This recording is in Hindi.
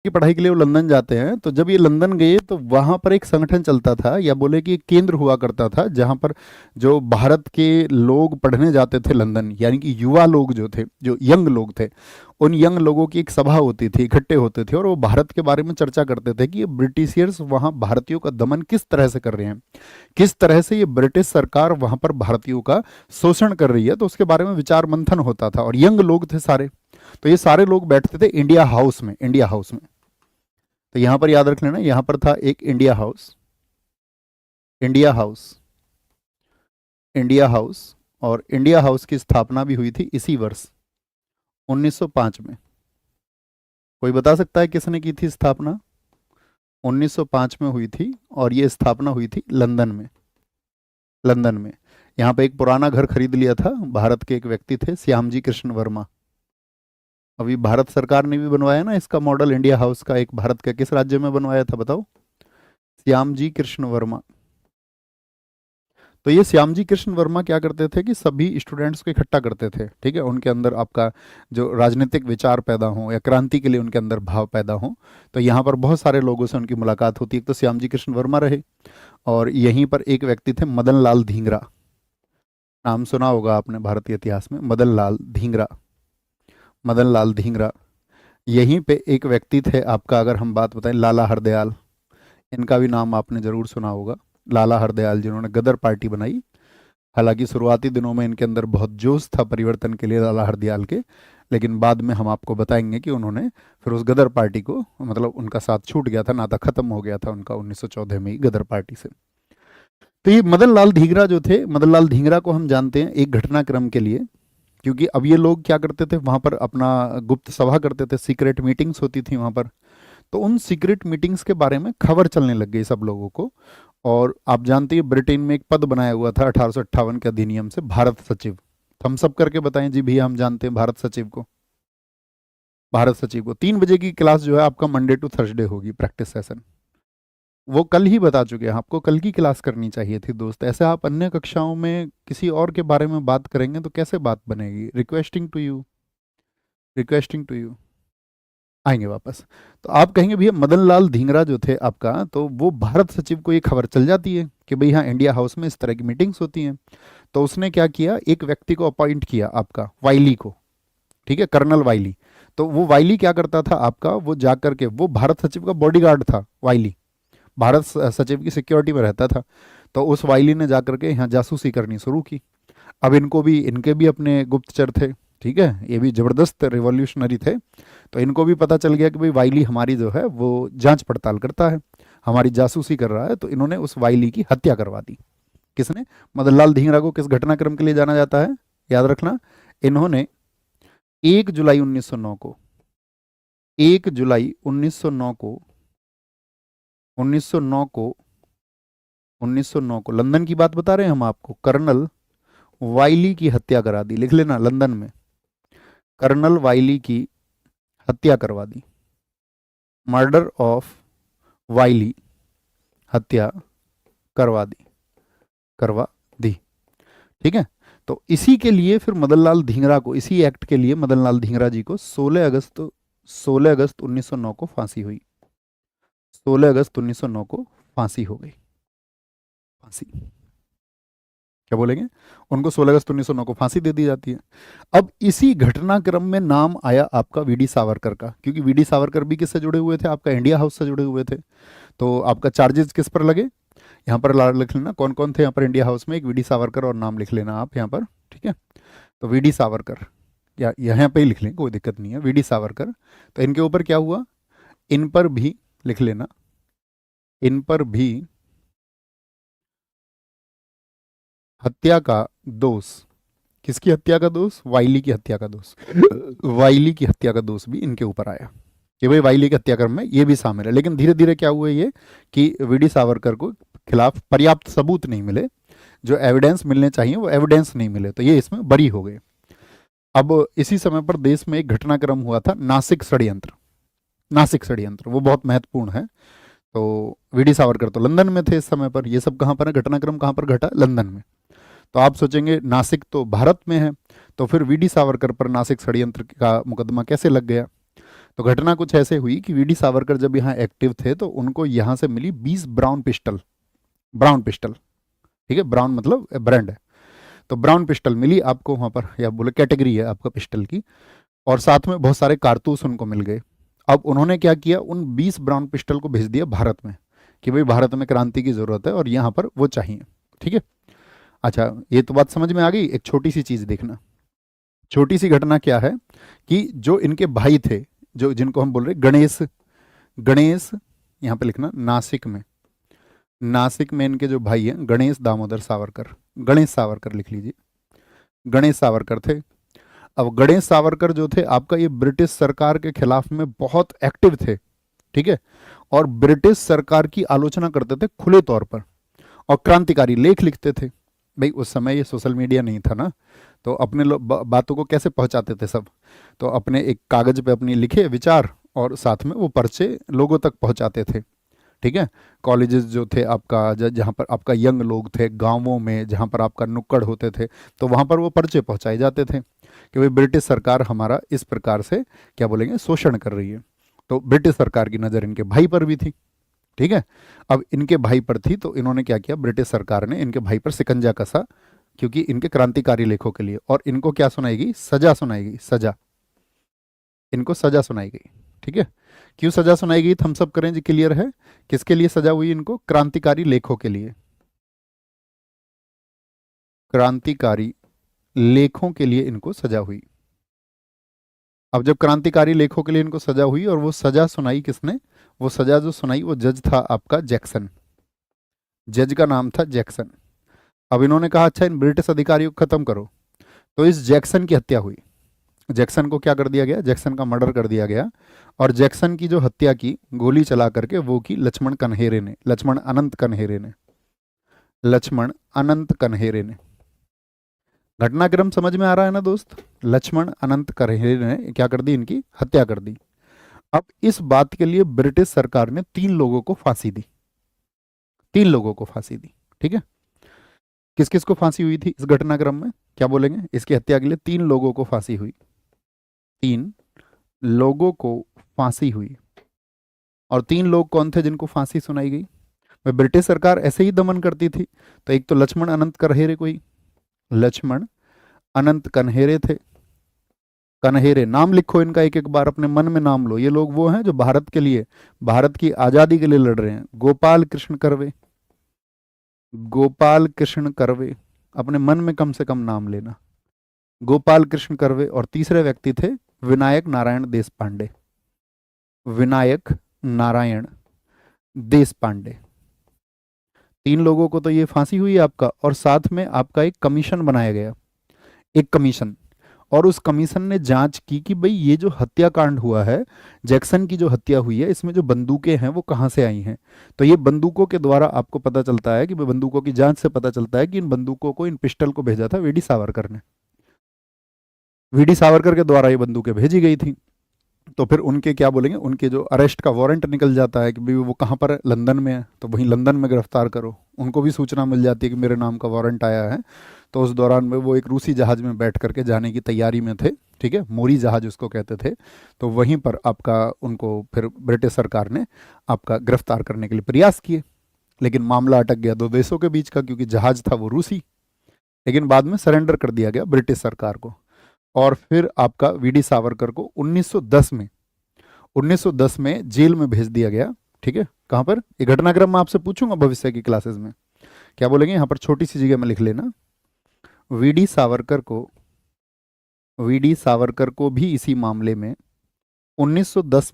की पढ़ाई के लिए वो लंदन जाते हैं। तो जब ये लंदन गए तो वहाँ पर एक संगठन चलता था, या बोले कि एक केंद्र हुआ करता था, जहाँ पर जो भारत के लोग पढ़ने जाते थे लंदन, यानी कि युवा लोग जो थे, जो यंग लोग थे, उन यंग लोगों की एक सभा होती थी, इकट्ठे होते थे, और वो भारत के बारे में चर्चा करते थे कि ये ब्रिटिशियर्स वहाँ भारतीयों का दमन किस तरह से कर रहे हैं, किस तरह से ये ब्रिटिश सरकार वहाँ पर भारतीयों का शोषण कर रही है। तो उसके बारे में विचार मंथन होता था, और यंग लोग थे सारे। तो ये सारे लोग बैठते थे इंडिया हाउस में, इंडिया हाउस में। तो यहां पर याद रख लेना, यहां पर था एक India house, India house, India house. और इंडिया हाउस की स्थापना भी हुई थी इसी वर्ष 1905 में। कोई बता सकता है किसने की थी स्थापना? 1905 में हुई थी, और ये स्थापना हुई थी लंदन में, लंदन में। यहाँ पे एक पुराना घर खरीद लिया था, भारत के एक व्यक्ति थे श्यामजी कृष्ण वर्मा। अभी भारत सरकार ने भी बनवाया ना इसका मॉडल, इंडिया हाउस का, एक भारत का किस राज्य में बनवाया था बताओ? श्यामजी कृष्ण वर्मा। तो ये श्यामजी कृष्ण वर्मा क्या करते थे कि सभी स्टूडेंट्स को इकट्ठा करते थे, ठीक है, उनके अंदर आपका जो राजनीतिक विचार पैदा हो या क्रांति के लिए उनके अंदर भाव पैदा हो। तो यहाँ पर बहुत सारे लोगों से उनकी मुलाकात होती है। एक तो श्यामजी कृष्ण वर्मा रहे, और यहीं पर एक व्यक्ति थे मदन लाल धींगरा। नाम सुना होगा आपने भारतीय इतिहास में, मदन लाल धींगरा, मदन लाल धींगरा। यहीं पे एक व्यक्ति थे आपका, अगर हम बात बताएं, लाला हरदयाल। इनका भी नाम आपने जरूर सुना होगा, लाला हरदयाल, जिन्होंने गदर पार्टी बनाई। हालांकि शुरुआती दिनों में इनके अंदर बहुत जोश था परिवर्तन के लिए, लाला हरदयाल के, लेकिन बाद में हम आपको बताएंगे कि उन्होंने फिर उस गदर पार्टी को, मतलब उनका साथ छूट गया था, नाता खत्म हो गया था उनका 1914 में ही गदर पार्टी से। तो ये मदन लाल धींगरा जो थे, मदन लाल धींगरा को हम जानते हैं एक घटनाक्रम के लिए, क्योंकि अब ये लोग क्या करते थे, वहाँ पर अपना गुप्त सभा करते थे, सीक्रेट मीटिंग्स होती थी वहाँ पर। तो उन सीक्रेट मीटिंग्स के बारे में खबर चलने लग गई सब लोगों को। और आप जानते हैं ब्रिटेन में एक पद बनाया हुआ था 1858 के अधिनियम से, भारत सचिव। तो हम सब करके बताएं जी भैया, हम जानते हैं भारत सचिव को। भारत सचिव को 3 बजे की क्लास जो है आपका मंडे टू थर्सडे होगी, प्रैक्टिस सेशन। वो कल ही बता चुके हैं आपको, कल की क्लास करनी चाहिए थी दोस्त। ऐसे आप अन्य कक्षाओं में किसी और के बारे में बात करेंगे तो कैसे बात बनेगी? Requesting to you, requesting to you. आएंगे वापस। तो आप कहेंगे भैया मदन लाल धींगरा जो थे आपका, तो वो भारत सचिव को ये खबर चल जाती है कि भाई हाँ इंडिया हाउस में इस तरह की मीटिंग्स होती हैं। तो उसने क्या किया, एक व्यक्ति को अपॉइंट किया आपका, वाइली को, ठीक है, कर्नल वाइली। तो वो वाइली क्या करता था आपका, वो जा करके, वो भारत सचिव का बॉडीगार्ड था वाइली, भारत सचिव की सिक्योरिटी में रहता था। तो उस वाइली ने जा करके यहाँ जासूसी करनी शुरू की। अब इनको भी, इनके भी अपने गुप्तचर थे, ठीक है, ये भी जबरदस्त रिवॉल्यूशनरी थे। तो इनको भी पता चल गया कि भाई वाइली हमारी जो है वो जांच पड़ताल करता है, हमारी जासूसी कर रहा है। तो इन्होंने उस वाइली की हत्या करवा दी। किसने? मदन लाल धींगरा को किस घटनाक्रम के लिए जाना जाता है, याद रखना। इन्होंने 1 जुलाई 1909 को, 1 जुलाई 1909 को, 1909 को, 1909 को, लंदन की बात बता रहे हैं हम आपको, कर्नल वाइली की हत्या करा दी। लिख लेना, लंदन में कर्नल वाइली की हत्या करवा दी। मर्डर ऑफ वाइली, हत्या करवा दी, करवा दी, ठीक है। तो इसी के लिए फिर मदन लाल धींगरा को, इसी एक्ट के लिए मदन लाल धींगरा जी को 16 अगस्त 1909 को फांसी हुई। 16 अगस्त 1909 को फांसी हो गई। फांसी, क्या बोलेंगे, उनको 16 अगस्त 1909 को फांसी दे दी जाती है। अब इसी घटनाक्रम में नाम आया आपका वीडी सावरकर का, क्योंकि वीडी सावरकर भी किससे जुड़े हुए थे, आपका इंडिया हाउस से जुड़े हुए थे। तो आपका चार्जेस किस पर लगे, यहाँ पर लिख लेना कौन कौन थे यहाँ पर इंडिया हाउस में, एक वीडी सावरकर और नाम लिख लेना आप यहाँ पर, ठीक है। तो वीडी सावरकर, या यहाँ पे ही लिख लें, कोई दिक्कत नहीं है, वीडी सावरकर। तो इनके ऊपर क्या हुआ, इन पर भी लिख लेना, इन पर भी हत्या का दोष। किसकी हत्या का दोष? वाइली की हत्या का दोष। वाइली की हत्या का दोष भी इनके ऊपर आया कि भाई वाइली के हत्याक्रम में ये भी शामिल है। लेकिन धीरे धीरे क्या हुआ ये कि वीडी सावरकर को खिलाफ पर्याप्त सबूत नहीं मिले, जो एविडेंस मिलने चाहिए वो एविडेंस नहीं मिले, तो ये इसमें बरी हो गए। अब इसी समय पर देश में एक घटनाक्रम हुआ था, नासिक षड्यंत्र। नासिक षड्यंत्र वो बहुत महत्वपूर्ण है। तो वीडी सावरकर तो लंदन में थे इस समय पर, ये सब कहाँ पर है, घटनाक्रम कहाँ पर घटा, लंदन में। तो आप सोचेंगे नासिक तो भारत में है, तो फिर वीडी सावरकर पर नासिक षड्यंत्र का मुकदमा कैसे लग गया? तो घटना कुछ ऐसे हुई कि वीडी सावरकर जब यहाँ एक्टिव थे तो उनको यहाँ से मिली 20 ब्राउन पिस्टल। ब्राउन पिस्टल, ठीक है, ब्राउन मतलब ब्रांड है। तो ब्राउन पिस्टल मिली आपको वहाँ पर, या बोले कैटेगरी है आपका पिस्टल की, और साथ में बहुत सारे कारतूस उनको मिल गए। अब उन्होंने क्या किया, उन 20 ब्राउन पिस्टल को भेज दिया भारत में कि भाई भारत में क्रांति की ज़रूरत है और यहाँ पर वो चाहिए, ठीक है। अच्छा, ये तो बात समझ में आ गई। एक छोटी सी चीज़ देखना, छोटी सी घटना क्या है कि जो इनके भाई थे, जो जिनको हम बोल रहे गणेश, गणेश यहाँ पे लिखना, नासिक में इनके जो भाई हैं गणेश दामोदर सावरकर, गणेश सावरकर लिख लीजिए, गणेश सावरकर थे। अब गणेश सावरकर जो थे आपका, ये ब्रिटिश सरकार के खिलाफ में बहुत एक्टिव थे, ठीक है, और ब्रिटिश सरकार की आलोचना करते थे खुले तौर पर, और क्रांतिकारी लेख लिखते थे। भाई उस समय ये सोशल मीडिया नहीं था ना, तो अपने बातों को कैसे पहुंचाते थे सब, तो अपने एक कागज पे अपनी लिखे विचार और साथ में वो पर्चे लोगों तक पहुंचाते थे, ठीक है। कॉलेजेस जो थे आपका, जहाँ पर आपका यंग लोग थे, गांवों में जहाँ पर आपका नुक्कड़ होते थे, तो वहाँ पर वो पर्चे पहुंचाए जाते थे कि भाई ब्रिटिश सरकार हमारा इस प्रकार से क्या बोलेंगे शोषण कर रही है। तो ब्रिटिश सरकार की नज़र इनके भाई पर भी थी, ठीक है। अब इनके भाई पर थी तो इन्होंने क्या किया, ब्रिटिश सरकार ने इनके भाई पर शिकंजा कसा, क्योंकि इनके क्रांतिकारी लेखों के लिए, और इनको क्या सुनाई गई, सजा सुनाई गई, सजा, इनको सजा सुनाई गई, ठीक है। क्यों सजा सुनाई गई, हम सब करें जी, क्लियर है। किसके लिए सजा हुई इनको, क्रांतिकारी लेखों के लिए, क्रांतिकारी लेखों के लिए इनको सजा हुई। अब जब क्रांतिकारी लेखों के लिए इनको सजा हुई, और वो सजा सुनाई किसने, वो सजा जो सुनाई वो जज था आपका जैक्सन, जज का नाम था जैक्सन। अब इन्होंने कहा अच्छा इन ब्रिटिश अधिकारियों को खत्म करो, तो इस जैक्सन की हत्या हुई। जैक्सन को क्या कर दिया गया, जैक्सन का मर्डर कर दिया गया, और जैक्सन की जो हत्या की गोली चला करके वो की लक्ष्मण कन्हेरे ने, लक्ष्मण अनंत कन्हेरे ने, लक्ष्मण अनंत कन्हेरे ने। घटनाक्रम समझ में आ रहा है ना दोस्त, लक्ष्मण अनंत कन्हेरे ने क्या कर दी, इनकी हत्या कर दी। अब इस बात के लिए ब्रिटिश सरकार ने 3 लोगों को फांसी दी, 3 लोगों को फांसी दी, ठीक है। किस किस को फांसी हुई थी इस घटनाक्रम में, क्या बोलेंगे, इसकी हत्या के लिए 3 लोगों को फांसी हुई, 3 लोगों को फांसी हुई। और 3 लोग कौन थे जिनको फांसी सुनाई गई, वह ब्रिटिश सरकार ऐसे ही दमन करती थी। तो एक तो लक्ष्मण अनंत कन्हेरे, कोई लक्ष्मण अनंत कन्हेरे थे। कन्हेरे नाम लिखो इनका, एक एक बार अपने मन में नाम लो। ये लोग वो हैं जो भारत के लिए, भारत की आजादी के लिए लड़ रहे हैं। गोपाल कृष्ण कर्वे, गोपाल कृष्ण कर्वे, अपने मन में कम से कम नाम लेना, गोपाल कृष्ण कर्वे। और तीसरे व्यक्ति थे विनायक नारायण देश पांडे, विनायक नारायण देश पांडे। 3 लोगों को तो ये फांसी हुई आपका, और साथ में आपका एक कमीशन बनाया गया, एक कमीशन। और उस कमीशन ने जांच की कि भाई ये जो हत्याकांड हुआ है, जैक्सन की जो हत्या हुई है, इसमें जो बंदूकें हैं वो कहाँ से आई हैं। तो ये बंदूकों के द्वारा आपको पता चलता है कि भाई बंदूकों की जांच से पता चलता है कि इन बंदूकों को, इन पिस्टल को भेजा था वीडी सावरकर ने, वीडी सावरकर के द्वारा ये बंदूकें भेजी गई थी। तो फिर उनके क्या बोलेंगे, उनके जो अरेस्ट का वारंट निकल जाता है कि भाई वो कहाँ पर है, लंदन में है, तो वहीं लंदन में गिरफ्तार करो। उनको भी सूचना मिल जाती है कि मेरे नाम का वारंट आया है। तो उस दौरान में वो एक रूसी जहाज़ में बैठ करके जाने की तैयारी में थे, ठीक है, मोरी जहाज उसको कहते थे। तो वहीं पर आपका उनको फिर ब्रिटिश सरकार ने आपका गिरफ्तार करने के लिए प्रयास किए, लेकिन मामला अटक गया 2 देशों के बीच का, क्योंकि जहाज था वो रूसी। लेकिन बाद में सरेंडर कर दिया गया ब्रिटिश सरकार को। और फिर आपका वीडी सावरकर को 1910 में जेल में भेज दिया गया, ठीक है। कहाँ पर, ये घटनाक्रम मैं आपसे पूछूंगा भविष्य की क्लासेस में, क्या बोलेंगे, यहाँ पर छोटी सी जगह में लिख लेना। वीडी सावरकर को, वीडी सावरकर को भी इसी मामले में 1910